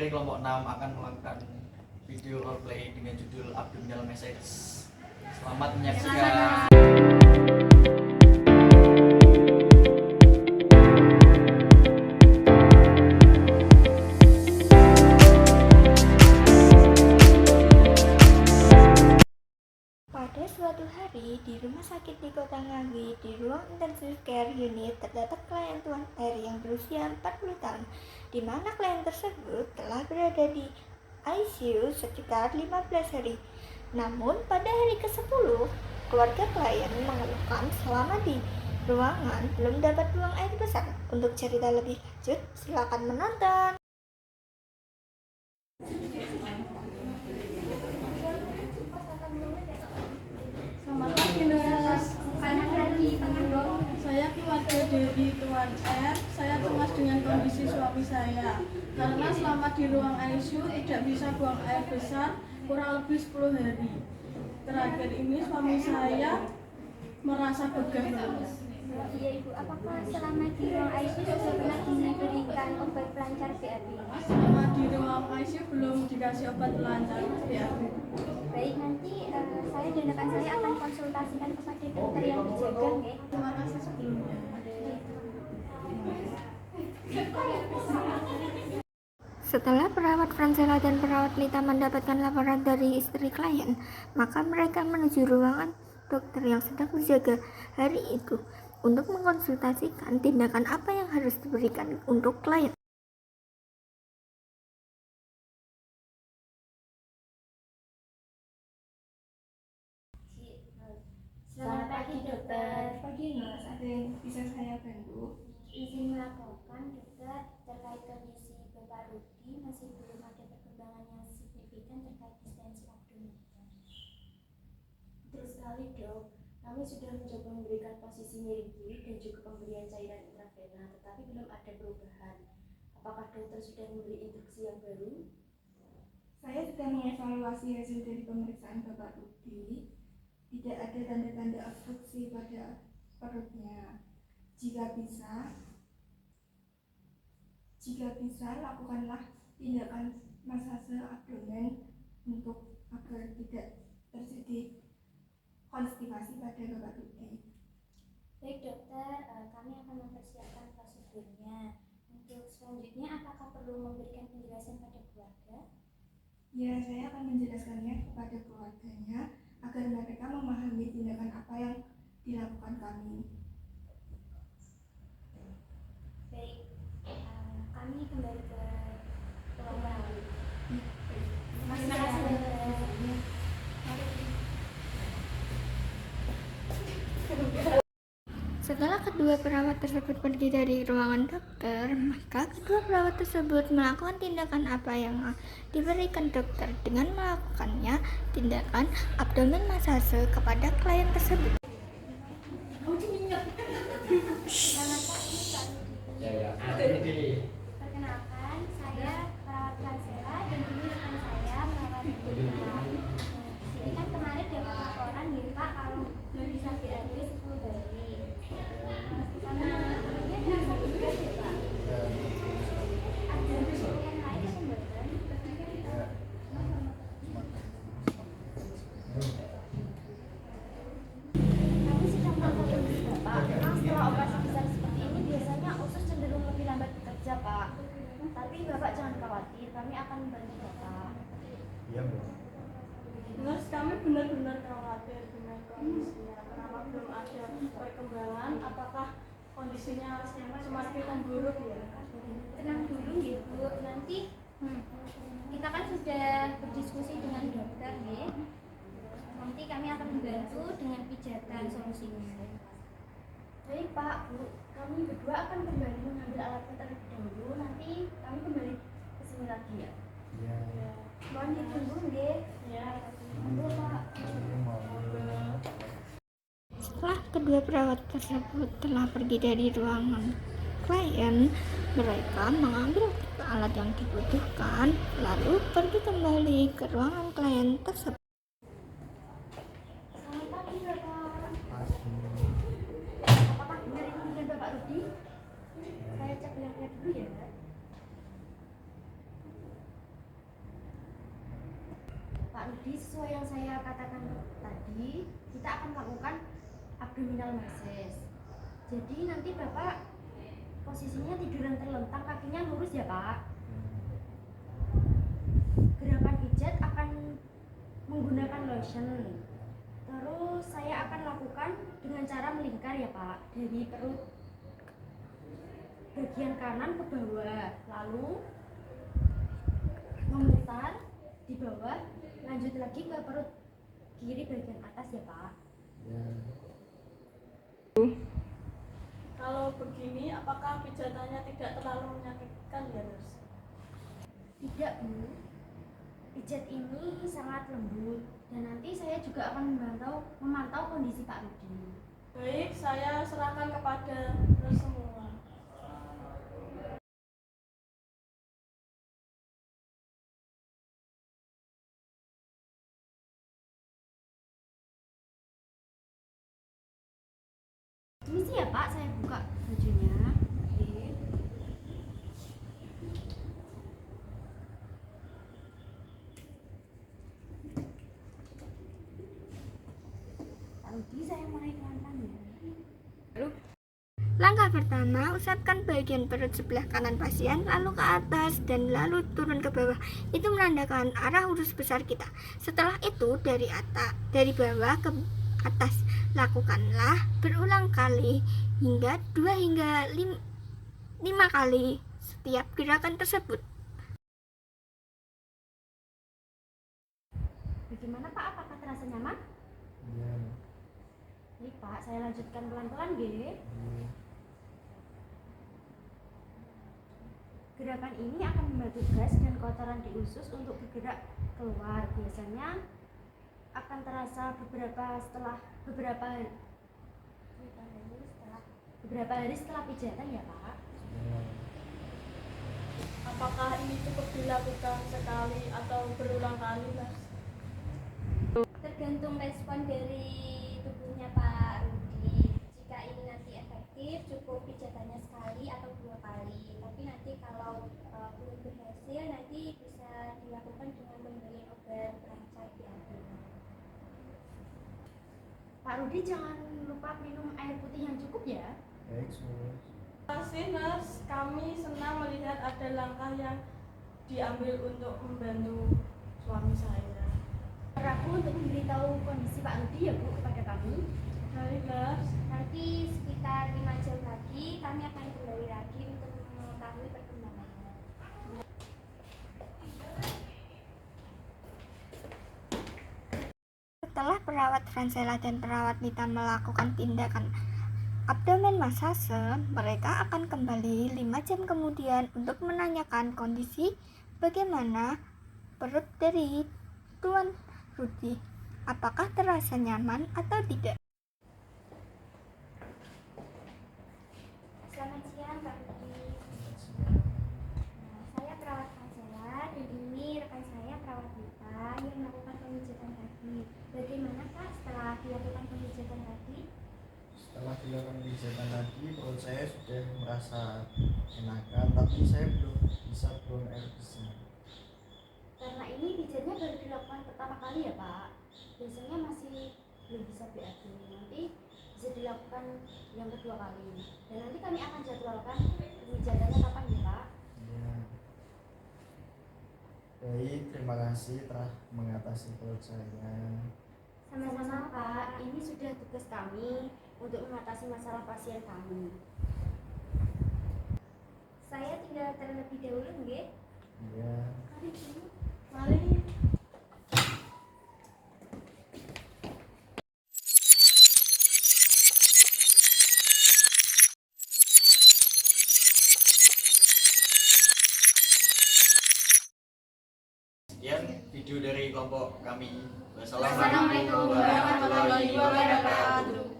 dari kelompok 6 akan melakukan video roleplay dengan judul Abdominal Message. Selamat menyaksikan. Pada suatu hari, di rumah sakit di Kota Ngawi, di ruang intensive care unit, terdapat klien Tuan R yang berusia 40 tahun, di mana klien tersebut telah berada di ICU sekitar 15 hari. Namun, pada hari ke-10, keluarga klien mengeluhkan selama di ruangan belum dapat buang air besar. Untuk cerita lebih lanjut, silakan menonton. Selamat pagi, Nurse. Saya keluarga dari Tuan R. Saya cemas dengan kondisi suami saya karena selama di ruang ICU tidak bisa buang air besar kurang lebih 10 hari. Terakhir ini suami saya merasa begah banget. Iya Ibu, apakah selama di ruang ICU sudah pernah diberikan obat pelancar BAB? Selama di ruang ICU belum dikasih obat pelancar BAB. Baik, nanti saya dan rekan saya akan konsultasikan kepada dokter yang berjaga, ya. Terima kasih sebelumnya. Setelah perawat Francella dan perawat Lita mendapatkan laporan dari istri klien, maka mereka menuju ruangan dokter yang sedang berjaga hari itu untuk mengkonsultasikan tindakan apa yang harus diberikan untuk klien. Selamat pagi dokter. Pagi Nurse, ada yang bisa saya bantu? Izin melaporkan dokter terkait kondisi Bapak Rudi masih belum ada perkembangan yang signifikan terkait distensi abdomen. Betul sekali dok, kami sudah mencoba memberikan posisi miring kiri dan juga pemberian cairan intravena, tetapi belum ada perubahan. Apakah dokter sudah memberi instruksi yang baru? Saya sedang mengevaluasi hasil dari pemeriksaan Bapak Rudi. Tidak ada tanda-tanda obstruksi pada perutnya. Jika bisa lakukanlah tindakan masase abdomen untuk agar tidak terjadi konstipasi pada Bapak Rudi. Baik dokter, kami akan mempersiapkan prosedurnya. Untuk selanjutnya, apakah perlu memberikan penjelasan pada keluarga? Ya, saya akan menjelaskannya kepada keluarganya agar mereka memahami tindakan apa yang dilakukan kami. Baik, kami kembali ke ruangan. Terima kasih dokter. Setelah kedua perawat tersebut pergi dari ruangan dokter, maka kedua perawat tersebut melakukan tindakan apa yang diberikan dokter dengan melakukannya tindakan abdomen masase kepada klien tersebut. Selamat pagi Pak Rudi. Perkenalkan, saya perawat Francella dan ini rekan saya perawat Lita. Jadi kan kemarin dapat laporan nih Pak kalau belum bisa BAB 10 hari. Sama ini ada sakit berat ya Pak? Ada yang lain atau bukan? Kami sedang melakukan kondisi Bapak. Memang setelah operasi besar seperti ini biasanya usus cenderung lebih lambat bekerja Pak. Tapi Bapak jangan khawatir, kami akan membantu Bapak. Nurse, kami benar-benar khawatir dengan kondisinya. Kenapa belum ada perkembangan? Apakah kondisinya semakin memburuk ya? Tenang dulu ya Bu, nanti kita kan sudah berdiskusi dengan dokter ya. Nanti kami akan membantu dengan pijatan solusinya. Baik Pak, Bu, kami berdua akan kembali mengambil alatnya terlebih dahulu. Nanti kami kembali ke sini lagi ya. Mohon ditunggu nggih. Ya, tunggu Pak. Setelah kedua perawat tersebut telah pergi dari ruangan klien, mereka mengambil alat yang dibutuhkan lalu pergi kembali ke ruangan klien tersebut. Selamat pagi Bapak. Apakah benar ini dengan Bapak Rudi? Saya cek lihat dulu ya. sesuai yang saya katakan tadi, kita akan melakukan abdominal massage. Jadi nanti Bapak posisinya tiduran terlentang, kakinya lurus ya Pak. Gerakan pijat akan menggunakan lotion. Terus saya akan lakukan dengan cara melingkar ya Pak, dari perut bagian kanan ke bawah, lalu memutar di bawah, lanjut lagi ke perut kiri bagian atas ya Pak. Ya. Kalau begini, apakah pijatannya tidak terlalu menyakitkan ya, Nurse? Tidak Bu, pijat ini sangat lembut dan nanti saya juga akan memantau kondisi Pak Rudi. Baik, saya serahkan kepada Nurse semua. Ini sih ya Pak, saya buka bajunya. Oke. Pak Rudi, saya mulai pelan-pelan ya. Langkah pertama, usapkan bagian perut sebelah kanan pasien, lalu ke atas dan lalu turun ke bawah. Itu menandakan arah usus besar kita. Setelah itu dari bawah ke atas. Lakukanlah berulang kali hingga 2 hingga 5 kali setiap gerakan tersebut. Bagaimana Pak? Apakah terasa nyaman? Iya. Ini Pak, saya lanjutkan pelan-pelan nggih. Gerakan ini akan membantu gas dan kotoran di usus untuk bergerak keluar. Biasanya akan terasa beberapa hari setelah pijatan ya Pak. Apakah ini cukup dilakukan sekali atau berulang kali, Nurse? Tergantung respon dari tubuhnya Pak Rudi. Jika ini nanti efektif, cukup pijatannya sekali atau 2 kali. Tapi nanti kalau belum berhasil, nanti bisa dilakukan dengan pemberian obat perangsang BAB. Pak Rudi jangan lupa minum air putih yang cukup ya. Baik, semua. Terima kasih, Nurse. Kami senang melihat ada langkah yang diambil untuk membantu suami saya. Ragu untuk memberitahu kondisi Pak Rudi ya Bu kepada kami. Baik, Nurse. Nanti sekitar 5 jam lagi kami akan kembali lagi untuk mengetahui perkembangannya. Setelah perawat Francella dan perawat Nita melakukan tindakan abdomen massage, mereka akan kembali 5 jam kemudian untuk menanyakan kondisi bagaimana perut dari Tuan Rudi. Apakah terasa nyaman atau tidak? Selamat siang Pak Rudi. Saya perawat Francella dan ini rekan saya perawat Nita yang melakukan pemijatan kaki. Bagaimana Kak setelah dilakukan pemijatan kaki? Setelah dilakukan pijatan tadi, perut saya sudah merasa enakan, tapi saya belum bisa buang air besar. Karena ini pijatnya baru dilakukan pertama kali ya Pak. Biasanya masih belum bisa BAB. Nanti bisa dilakukan yang kedua kali. Dan nanti kami akan jadwalkan pemijatannya kapan ya Pak. Ya. Baik, terima kasih telah mengatasi perut saya. Sama-sama Pak, ini sudah tugas kami untuk mengatasi masalah pasien kami. Saya tinggal terlebih dahulu nggih. Iya. Mari. Sekian video dari kelompok kami. Assalamualaikum warahmatullahi wabarakatuh.